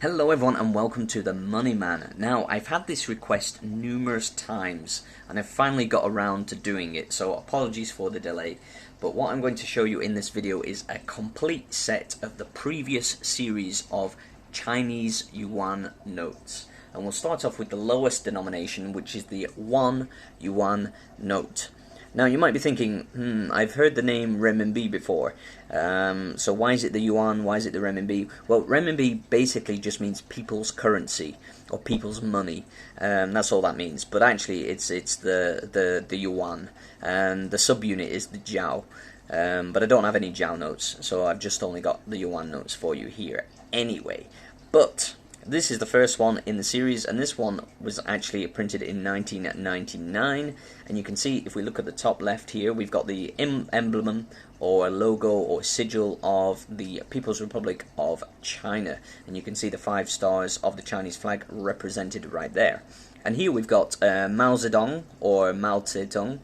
Hello everyone and welcome to the Money Man. Now, I've had this request numerous times and I've finally got around to doing it, so apologies for the delay. But what I'm going to show you in this video is a complete set of the previous series of Chinese Yuan notes. And we'll start off with the lowest denomination, which is the 1 Yuan note. Now you might be thinking, I've heard the name Renminbi before, so why is it the yuan, why is it the renminbi? Well, renminbi basically just means people's currency, or people's money, that's all that means, but actually it's the yuan, and the subunit is the jiao, but I don't have any jiao notes, so I've just only got the yuan notes for you here anyway. But this is the first one in the series, and this one was actually printed in 1999, and you can see if we look at the top left here, we've got the emblem or logo or sigil of the People's Republic of China, and you can see the 5 stars of the Chinese flag represented right there. And here we've got Mao Zedong or Mao Zedong,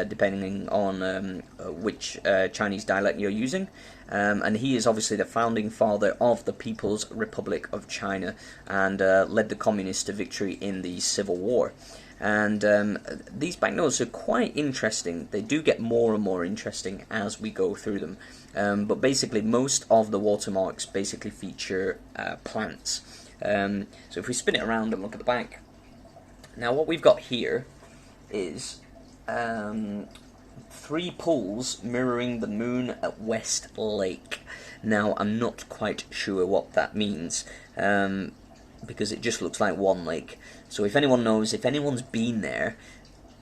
depending on which Chinese dialect you're using. And he is obviously the founding father of the People's Republic of China and led the communists to victory in the Civil War. And these banknotes are quite interesting. They do get more and more interesting as we go through them. But basically most of the watermarks basically feature plants. So if we spin it around and look at the back, now what we've got here is 3 pools mirroring the moon at West Lake. Now I'm not quite sure what that means, because it just looks like one lake. So if anyone knows, if anyone's been there,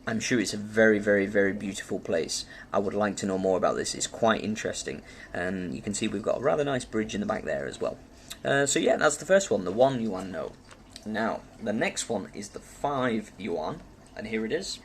I'm sure it's a very, very, very beautiful place. I would like to know more about this. It's quite interesting. You can see we've got a rather nice bridge in the back there as well. So yeah, that's the first one, the 1 Yuan note. Now, the next one is the 5 Yuan, and here it is.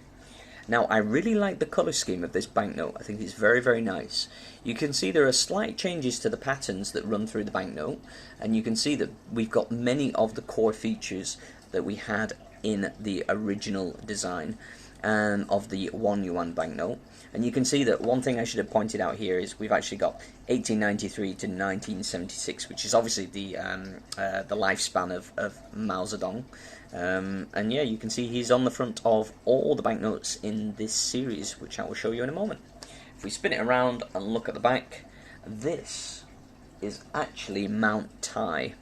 Now, I really like the colour scheme of this banknote. I think it's very, very nice. You can see there are slight changes to the patterns that run through the banknote, and you can see that we've got many of the core features that we had in the original design of the 1 Yuan banknote. And you can see that one thing I should have pointed out here is we've actually got 1893 to 1976, which is obviously the lifespan of Mao Zedong. And yeah, you can see he's on the front of all the banknotes in this series, which I will show you in a moment. If we spin it around and look at the back, this is actually Mount Tai,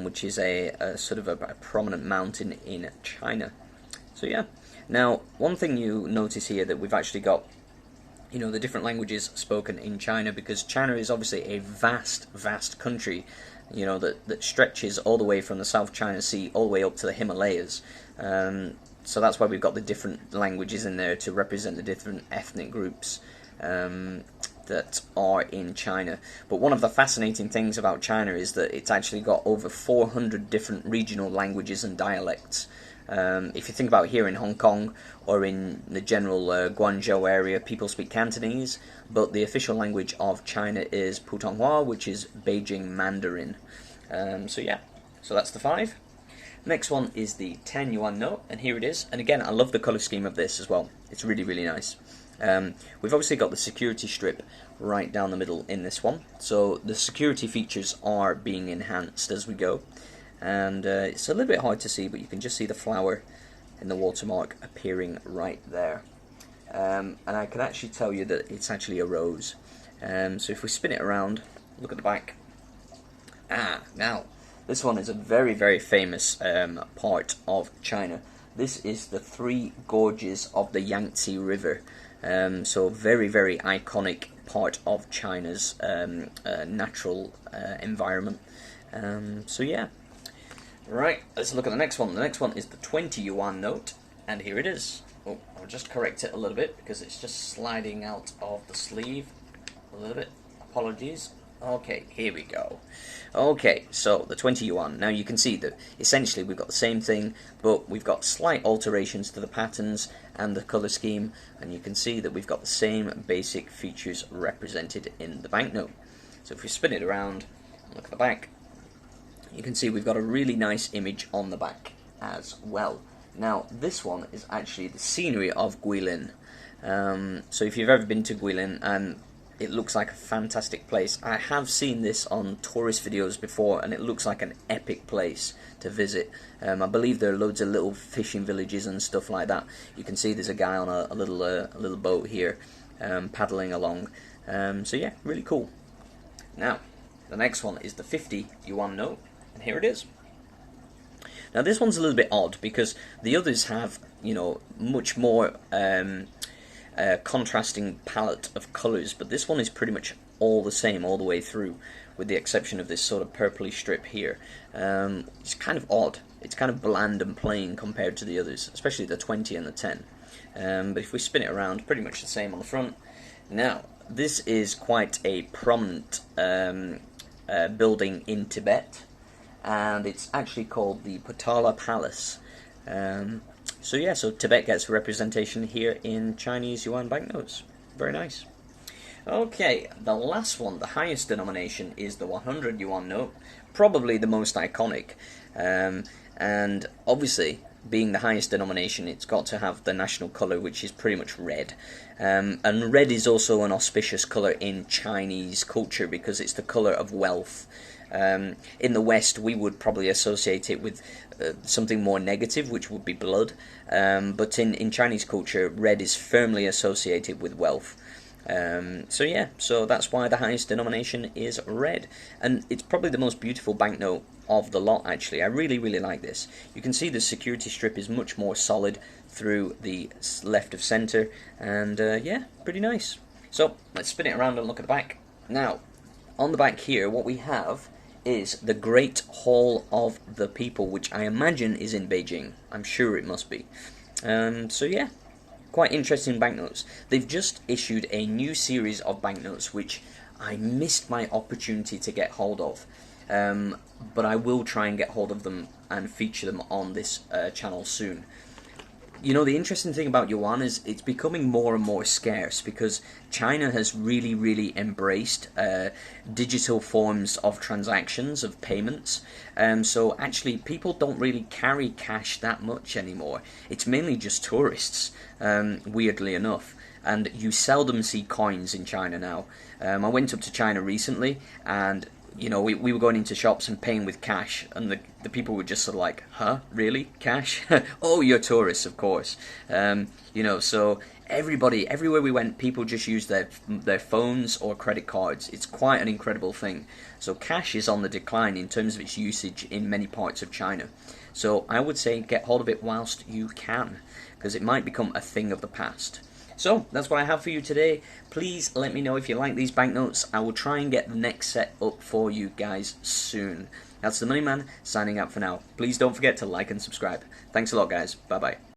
which is a sort of a prominent mountain in China. So yeah. Now, one thing you notice here that we've actually got, you know, the different languages spoken in China, because China is obviously a vast, vast country, you know, that stretches all the way from the South China Sea all the way up to the Himalayas. So that's why we've got the different languages in there to represent the different ethnic groups that are in China. But one of the fascinating things about China is that it's actually got over 400 different regional languages and dialects. If you think about here in Hong Kong or in the general Guangzhou area, people speak Cantonese, but the official language of China is Putonghua, which is Beijing Mandarin. So yeah, so that's the 5. Next one is the 10 Yuan note, and here it is. And again, I love the colour scheme of this as well. It's really, really nice. We've obviously got the security strip right down the middle in this one, so the security features are being enhanced as we go. And it's a little bit hard to see, but you can just see the flower in the watermark appearing right there. And I can actually tell you that it's actually a rose. So if we spin it around, look at the back. Now, this one is a very, very famous part of China. This is the 3 gorges of the Yangtze River. So very, very iconic part of China's natural environment. So yeah. Right, let's look at the next one. The next one is the 20 Yuan note, and here it is. Oh, I'll just correct it a little bit because it's just sliding out of the sleeve a little bit. Apologies. Okay, here we go. Okay, so the 20 Yuan. Now you can see that essentially we've got the same thing, but we've got slight alterations to the patterns and the colour scheme, and you can see that we've got the same basic features represented in the banknote. So if we spin it around and look at the back, you can see we've got a really nice image on the back as well. Now, this one is actually the scenery of Guilin. So if you've ever been to Guilin, and it looks like a fantastic place. I have seen this on tourist videos before, and it looks like an epic place to visit. I believe there are loads of little fishing villages and stuff like that. You can see there's a guy on a little boat here, paddling along. So yeah, really cool. Now, the next one is the 50 Yuan Note, and here it is. Now this one's a little bit odd because the others have, you know, much more contrasting palette of colours, but this one is pretty much all the same all the way through, with the exception of this sort of purpley strip here. It's kind of odd. It's kind of bland and plain compared to the others, especially the 20 and the 10. But if we spin it around, pretty much the same on the front. Now, this is quite a prominent building in Tibet, and it's actually called the Potala Palace. So yeah, so Tibet gets representation here in Chinese Yuan banknotes. Very nice. Okay, the last one, the highest denomination, is the 100 Yuan note, probably the most iconic. And obviously, being the highest denomination, it's got to have the national colour, which is pretty much red. And red is also an auspicious colour in Chinese culture because it's the colour of wealth. In the West, we would probably associate it with something more negative, which would be blood. But in Chinese culture, red is firmly associated with wealth. So yeah, so that's why the highest denomination is red. And it's probably the most beautiful banknote of the lot, actually. I really, really like this. You can see the security strip is much more solid through the left of center. And yeah, pretty nice. So let's spin it around and look at the back. Now, on the back here, what we have is the Great Hall of the People, which I imagine is in Beijing. I'm sure it must be. So yeah, quite interesting banknotes. They've just issued a new series of banknotes, which I missed my opportunity to get hold of. But I will try and get hold of them and feature them on this channel soon. You know, the interesting thing about yuan is it's becoming more and more scarce because China has really, really embraced digital forms of transactions, of payments. So actually, people don't really carry cash that much anymore. It's mainly just tourists, weirdly enough. And you seldom see coins in China now. I went up to China recently, and you know, we were going into shops and paying with cash, and the people were just sort of like, huh, really? Cash? Oh, you're tourists, of course. You know, so everybody, everywhere we went, people just used their phones or credit cards. It's quite an incredible thing. So cash is on the decline in terms of its usage in many parts of China. So I would say get hold of it whilst you can, because it might become a thing of the past. So, that's what I have for you today. Please let me know if you like these banknotes. I will try and get the next set up for you guys soon. That's the Money Man, signing out for now. Please don't forget to like and subscribe. Thanks a lot, guys. Bye-bye.